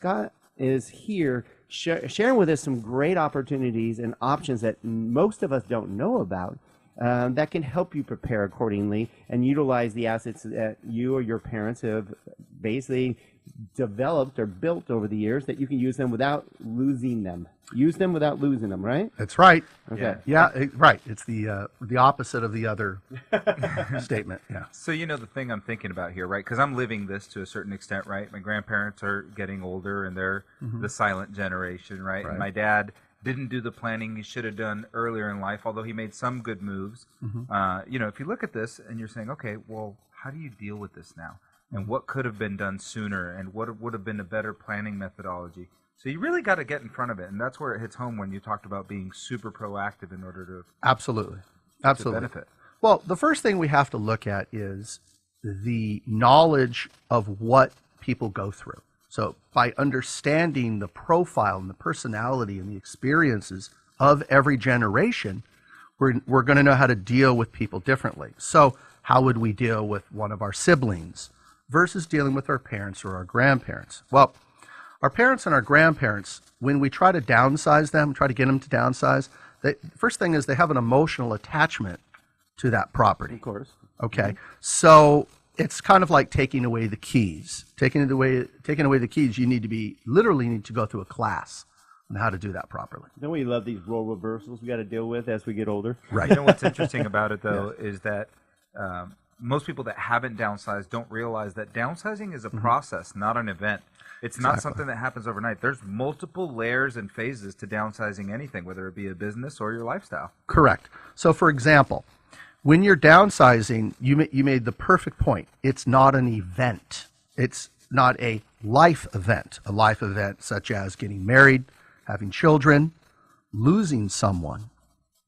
Scott is here sharing with us some great opportunities and options that most of us don't know about that can help you prepare accordingly and utilize the assets that you or your parents have basically developed or built over the years, that you can use them without losing them. Use them without losing them, right? That's right. Okay. Right. It's the opposite of the other statement. Yeah. So, the thing I'm thinking about here, right? Because I'm living this to a certain extent, right? My grandparents are getting older and they're the silent generation, right? And my dad didn't do the planning he should have done earlier in life, although he made some good moves. If you look at this and you're saying, okay, well, how do you deal with this now? And what could have been done sooner? And what would have been a better planning methodology? So you really got to get in front of it. And that's where it hits home when you talked about being super proactive in order to Absolutely. benefit. Well, the first thing we have to look at is the knowledge of what people go through. So by understanding the profile and the personality and the experiences of every generation, we're going to know how to deal with people differently. So how would we deal with one of our siblings versus dealing with our parents or our grandparents? Well, our parents and our grandparents, when we try to downsize them, try to get them to downsize, the first thing is they have an emotional attachment to that property. Of course. Okay. So it's kind of like taking away the keys. Taking away the keys, you literally need to go through a class on how to do that properly. Don't we love these role reversals we got to deal with as we get older? Right. What's interesting about it, though, is that most people that haven't downsized don't realize that downsizing is a process, not an event. It's not something that happens overnight. There's multiple layers and phases to downsizing anything, whether it be a business or your lifestyle. Correct. So, for example, when you're downsizing, you made the perfect point. It's not an event. It's not a life event. A life event such as getting married, having children, losing someone,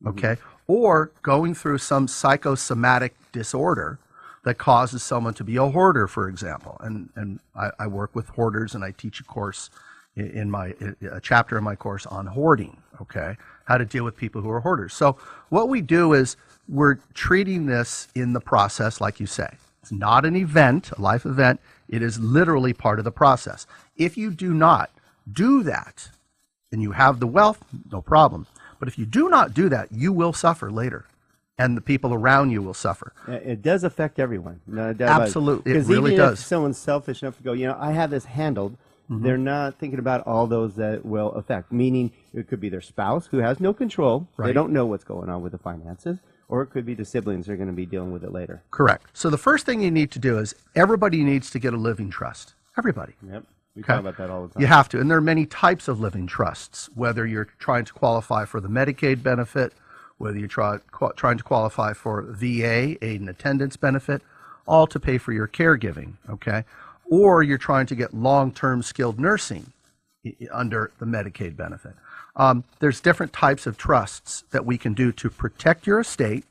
okay, or going through some psychosomatic disorder that causes someone to be a hoarder, for example. And I work with hoarders, and I teach a course a chapter in my course on hoarding, okay, how to deal with people who are hoarders. So what we do is we're treating this in the process, like you say. It's not an event, a life event. It is literally part of the process. If you do not do that, and you have the wealth, no problem. But if you do not do that, you will suffer later. And the people around you will suffer. It does affect everyone. No doubt Absolutely. It. It really even does. If someone's selfish enough to go, I have this handled, they're not thinking about all those that will affect. Meaning it could be their spouse who has no control. Right. They don't know what's going on with the finances. Or it could be the siblings who are going to be dealing with it later. Correct. So the first thing you need to do is everybody needs to get a living trust. Everybody. Yep. We talk about that all the time. You have to. And there are many types of living trusts, whether you're trying to qualify for the Medicaid benefit, whether you're trying to qualify for VA, an attendance benefit, all to pay for your caregiving, okay? Or you're trying to get long-term skilled nursing under the Medicaid benefit. There's different types of trusts that we can do to protect your estate,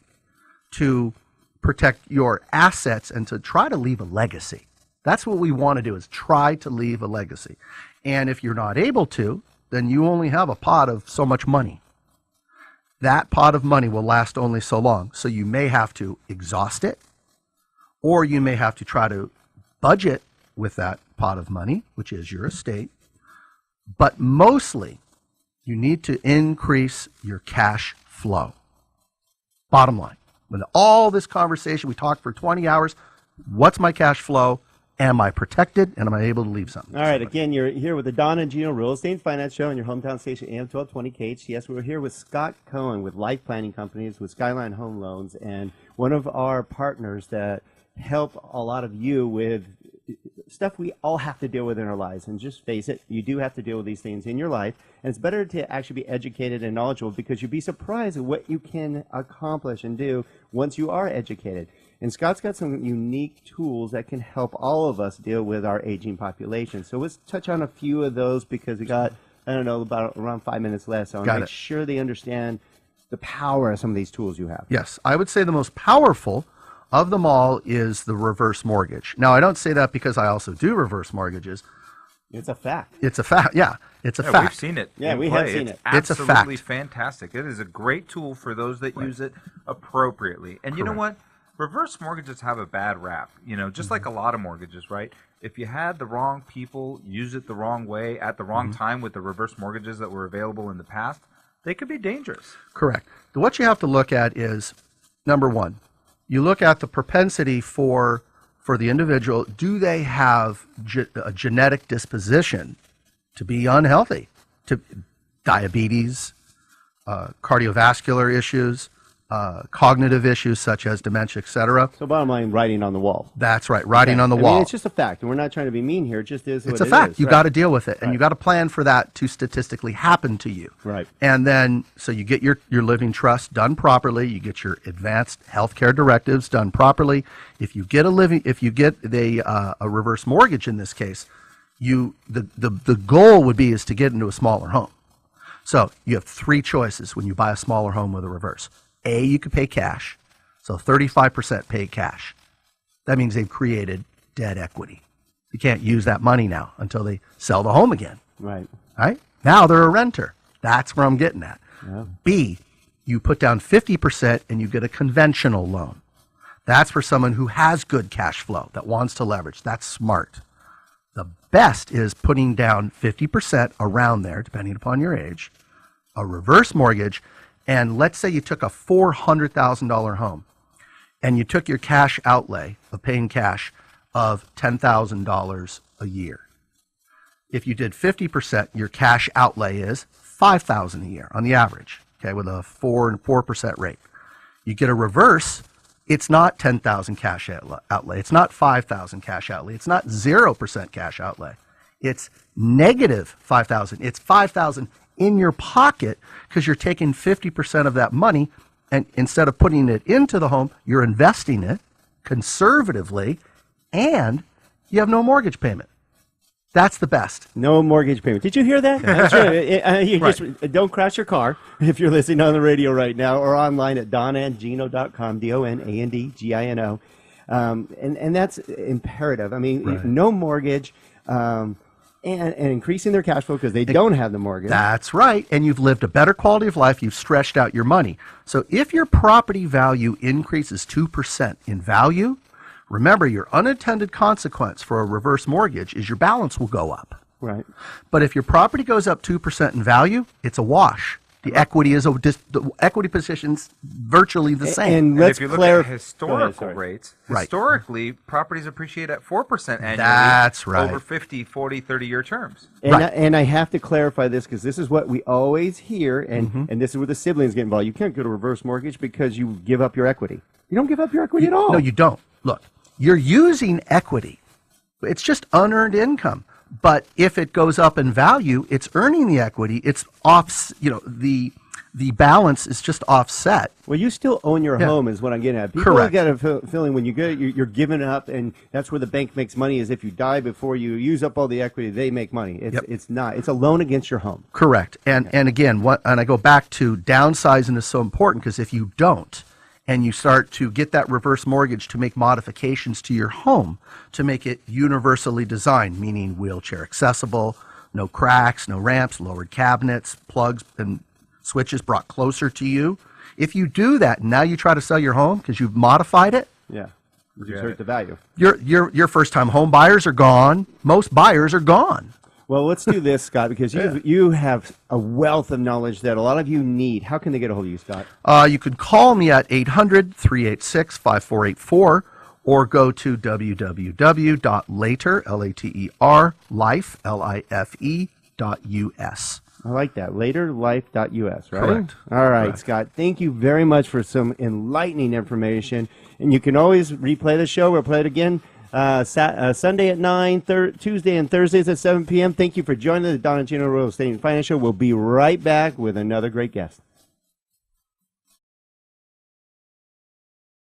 to protect your assets, and to try to leave a legacy. That's what we want to do, is try to leave a legacy. And if you're not able to, then you only have a pot of so much money. That pot of money will last only so long. So you may have to exhaust it, or you may have to try to budget with that pot of money, which is your estate. But mostly, you need to increase your cash flow. Bottom line. With all this conversation, we talked for 20 hours. What's my cash flow? Am I protected, and am I able to leave something? All right, again, you're here with the Don and Gino Real Estate and Finance Show on your hometown station, AM 1220 KHTS. We're here with Scott Cohen with Life Planning Companies, with Skyline Home Loans, and one of our partners that help a lot of you with stuff we all have to deal with in our lives. And just face it, you do have to deal with these things in your life. And it's better to actually be educated and knowledgeable, because you'd be surprised at what you can accomplish and do once you are educated. And Scott's got some unique tools that can help all of us deal with our aging population. So let's touch on a few of those, because we got, about around 5 minutes left. So I want to make sure they understand the power of some of these tools you have. Yes, I would say the most powerful of them all is the reverse mortgage. Now, I don't say that because I also do reverse mortgages. It's a fact. It's a fact. Yeah, it's a fact. We've seen it. Yeah, we have seen it. It's a absolutely fact. fantastic. It is a great tool for those that use it appropriately. And you know what? reverse mortgages have a bad rap, just like a lot of mortgages, right? If you had the wrong people use it the wrong way at the wrong time with the reverse mortgages that were available in the past, they could be dangerous. Correct. What you have to look at is, number one, you look at the propensity for the individual. Do they have a genetic disposition to be unhealthy, to diabetes, cardiovascular issues, cognitive issues such as dementia, etc. So bottom line, writing on the wall. That's right, writing on the wall. It's just a fact, and we're not trying to be mean here. It just is what it's a fact. You right? got to deal with it, and you got to plan for that to statistically happen to you. Right. And then, so you get your living trust done properly. You get your advanced healthcare directives done properly. If you get a reverse mortgage in this case, the goal would be is to get into a smaller home. So you have three choices when you buy a smaller home with a reverse. A, you could pay cash. So 35% pay cash. That means they've created dead equity. You can't use that money now until they sell the home again. Right. Right? Now they're a renter. That's where I'm getting at. Yeah. B, you put down 50% and you get a conventional loan. That's for someone who has good cash flow, that wants to leverage. That's smart. The best is putting down 50% around there, depending upon your age, a reverse mortgage. And let's say you took a $400,000 home and you took your cash outlay of paying cash of $10,000 a year. If you did 50%, your cash outlay is $5,000 a year on the average, okay, with a 4% rate. You get a reverse, it's not $10,000 cash outlay. It's not $5,000 cash outlay. It's not 0% cash outlay. It's negative $5,000. It's $5,000 in your pocket because you're taking 50% of that money, and instead of putting it into the home, you're investing it conservatively, and you have no mortgage payment. That's the best. No mortgage payment. Did you hear that? That's right. Just don't crash your car if you're listening on the radio right now, or online at donandgino.com, DONANDGINO. And that's imperative. I mean, Right. no mortgage, and increasing their cash flow because they don't have the mortgage. That's right. And you've lived a better quality of life. You've stretched out your money. So if your property value increases 2% in value, remember your unintended consequence for a reverse mortgage is your balance will go up. Right. But if your property goes up 2% in value, it's a wash. The equity the equity position's virtually the same. And And let's if you look clarify. at historical rates, Right. historically, properties appreciate at 4% annually. That's right. Over 50, 40, 30-year terms. And, Right. and I have to clarify this because this is what we always hear, and this is where the siblings get involved. You can't go to reverse mortgage because you give up your equity. You don't give up your equity at all. No, you don't. Look, you're using equity. It's just unearned income. But if it goes up in value, it's earning the equity. It's off. The balance is just offset. Well, you still own your home, is what I'm getting at. People Correct. get a feeling when you go, you're giving up, and that's where the bank makes money. Is if you die before you use up all the equity, they make money. It's not. It's a loan against your home. Correct. And again, and I go back to downsizing is so important because if you don't, and you start to get that reverse mortgage to make modifications to your home to make it universally designed, meaning wheelchair accessible, no cracks, no ramps, lowered cabinets, plugs and switches brought closer to you. If you do that, and now you try to sell your home because you've modified it, Yeah. You hurt the value. your first-time home buyers are gone. Most buyers are gone. Well, let's do this, Scott, because you have a wealth of knowledge that a lot of you need. How can they get a hold of you, Scott? You can call me at 800-386-5484 or go to www.later, L-A-T-E-R, life, L-I-F-E.us. I like that. Laterlife.us, right? Correct. All right, Correct. Scott. Thank you very much for some enlightening information. And you can always replay the show or play it again Sunday at 9, Tuesday and Thursdays at 7 p.m. Thank you for joining the Don and Gino Real Estate and Finance Show. We'll be right back with another great guest.